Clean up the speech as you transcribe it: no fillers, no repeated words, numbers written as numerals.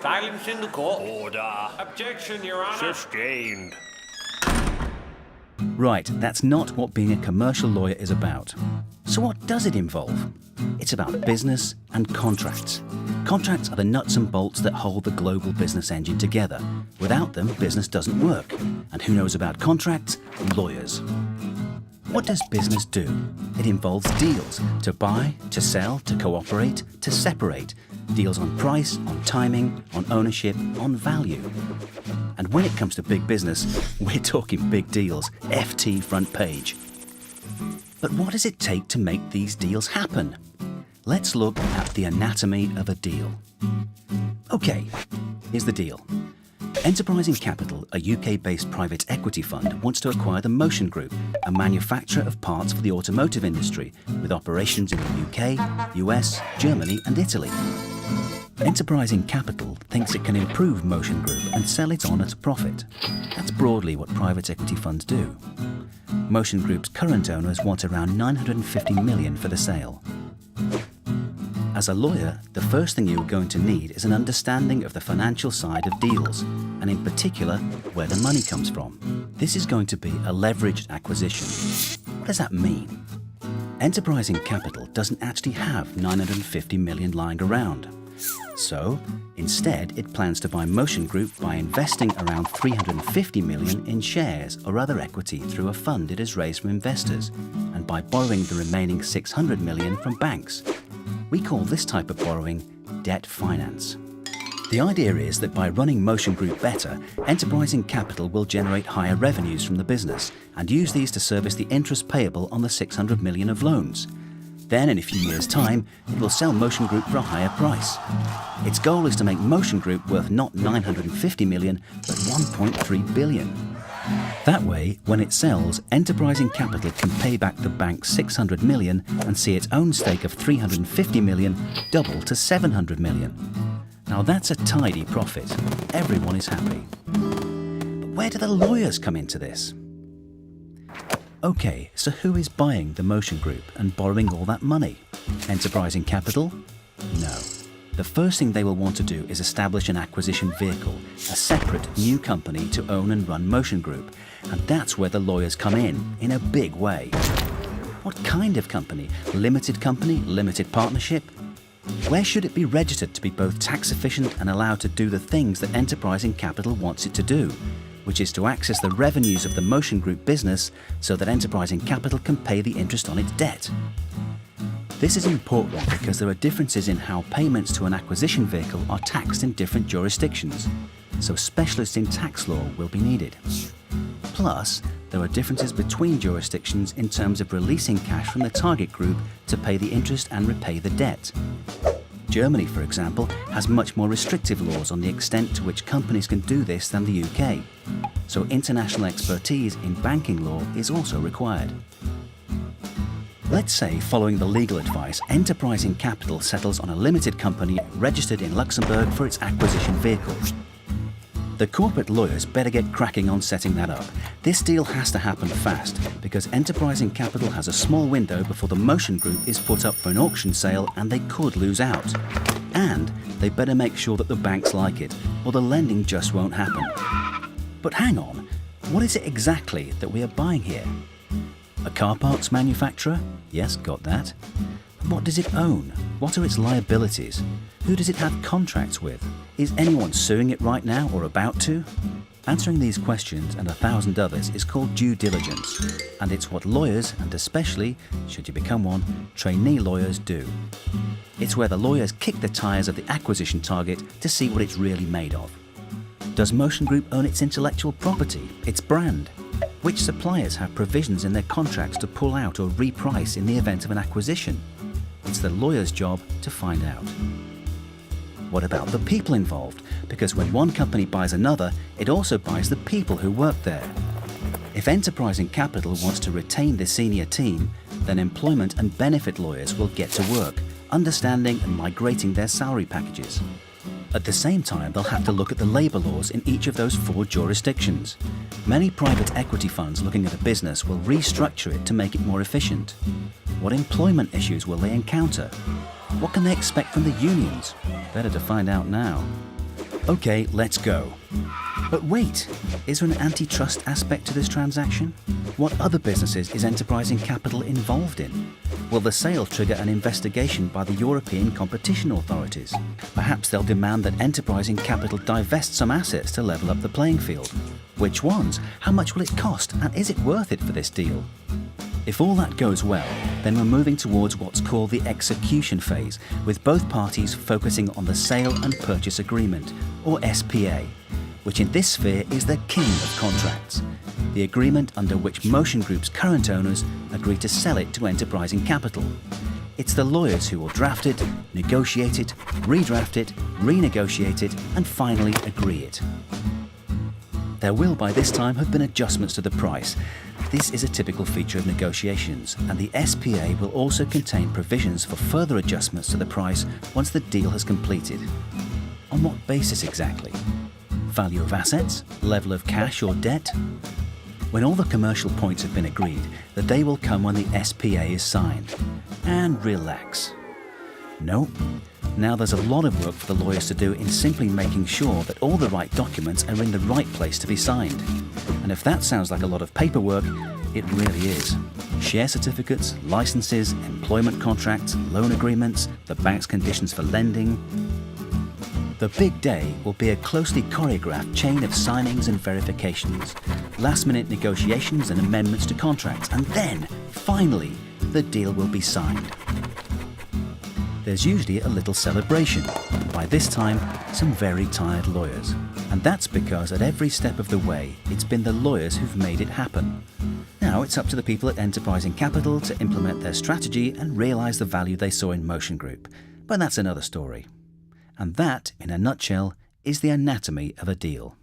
Silence in the court. Order. Objection, Your Honor. Sustained. Right, that's not what being a commercial lawyer is about. So what does it involve? It's about business and contracts. Contracts are the nuts and bolts that hold the global business engine together. Without them, business doesn't work. And who knows about contracts? Lawyers. What does business do? It involves deals: to buy, to sell, to cooperate, to separate. Deals on price, on timing, on ownership, on value. And when it comes to big business, we're talking big deals, FT front page. But what does it take to make these deals happen? Let's look at the anatomy of a deal. Okay, here's the deal. Enterprising Capital, a UK-based private equity fund, wants to acquire the Motion Group, a manufacturer of parts for the automotive industry, with operations in the UK, US, Germany and Italy. Enterprising Capital thinks it can improve Motion Group and sell it on at a profit. That's broadly what private equity funds do. Motion Group's current owners want around 950 million for the sale. As a lawyer, the first thing you're going to need is an understanding of the financial side of deals, and in particular, where the money comes from. This is going to be a leveraged acquisition. What does that mean? Enterprising Capital doesn't actually have 950 million lying around. So, instead, it plans to buy Motion Group by investing around 350 million in shares or other equity through a fund it has raised from investors, and by borrowing the remaining 600 million from banks. We call this type of borrowing debt finance. The idea is that by running Motion Group better, Enterprising Capital will generate higher revenues from the business and use these to service the interest payable on the 600 million of loans. Then, in a few years' time, it will sell Motion Group for a higher price. Its goal is to make Motion Group worth not 950 million, but 1.3 billion. That way, when it sells, Enterprising Capital can pay back the bank 600 million and see its own stake of 350 million double to 700 million. Now that's a tidy profit. Everyone is happy. But where do the lawyers come into this? Okay, so who is buying the Motion Group and borrowing all that money? Enterprising Capital? No. The first thing they will want to do is establish an acquisition vehicle, a separate new company to own and run Motion Group. And that's where the lawyers come in a big way. What kind of company? Limited company? Limited partnership? Where should it be registered to be both tax efficient and allowed to do the things that Enterprising Capital wants it to do, which is to access the revenues of the Motion Group business so that Enterprising Capital can pay the interest on its debt? This is important because there are differences in how payments to an acquisition vehicle are taxed in different jurisdictions, so specialists in tax law will be needed. Plus, there are differences between jurisdictions in terms of releasing cash from the target group to pay the interest and repay the debt. Germany, for example, has much more restrictive laws on the extent to which companies can do this than the UK, so international expertise in banking law is also required. Let's say, following the legal advice, Enterprising Capital settles on a limited company registered in Luxembourg for its acquisition vehicle. The corporate lawyers better get cracking on setting that up. This deal has to happen fast because Enterprising Capital has a small window before the Motion Group is put up for an auction sale and they could lose out. And they better make sure that the banks like it or the lending just won't happen. But hang on, what is it exactly that we are buying here? A car parts manufacturer? Yes, got that. What does it own? What are its liabilities? Who does it have contracts with? Is anyone suing it right now or about to? Answering these questions and 1,000 others is called due diligence, and it's what lawyers, and especially, should you become one, trainee lawyers do. It's where the lawyers kick the tires of the acquisition target to see what it's really made of. Does Motion Group own its intellectual property, its brand? Which suppliers have provisions in their contracts to pull out or reprice in the event of an acquisition? It's the lawyer's job to find out. What about the people involved? Because when one company buys another, it also buys the people who work there. If Enterprising Capital wants to retain the senior team, then employment and benefit lawyers will get to work, understanding and migrating their salary packages. At the same time, they'll have to look at the labour laws in each of those 4 jurisdictions. Many private equity funds looking at a business will restructure it to make it more efficient. What employment issues will they encounter? What can they expect from the unions? Better to find out now. Okay, let's go. But wait, is there an antitrust aspect to this transaction? What other businesses is Enterprising Capital involved in? Will the sale trigger an investigation by the European competition authorities? Perhaps they'll demand that Enterprising Capital divest some assets to level up the playing field. Which ones? How much will it cost? And is it worth it for this deal? If all that goes well, then we're moving towards what's called the execution phase, with both parties focusing on the sale and purchase agreement, or SPA, which in this sphere is the king of contracts. The agreement under which Motion Group's current owners agree to sell it to Enterprising Capital. It's the lawyers who will draft it, negotiate it, redraft it, renegotiate it, and finally agree it. There will by this time have been adjustments to the price. This is a typical feature of negotiations, and the SPA will also contain provisions for further adjustments to the price once the deal has completed. On what basis exactly? Value of assets? Level of cash or debt? When all the commercial points have been agreed, the day will come when the SPA is signed. And relax. No. Now there's a lot of work for the lawyers to do in simply making sure that all the right documents are in the right place to be signed. And if that sounds like a lot of paperwork, it really is. Share certificates, licenses, employment contracts, loan agreements, the bank's conditions for lending. The big day will be a closely choreographed chain of signings and verifications, last-minute negotiations and amendments to contracts, and then, finally, the deal will be signed. There's usually a little celebration, and by this time, some very tired lawyers. And that's because at every step of the way, it's been the lawyers who've made it happen. Now it's up to the people at Enterprising Capital to implement their strategy and realise the value they saw in Motion Group. But that's another story. And that, in a nutshell, is the anatomy of a deal.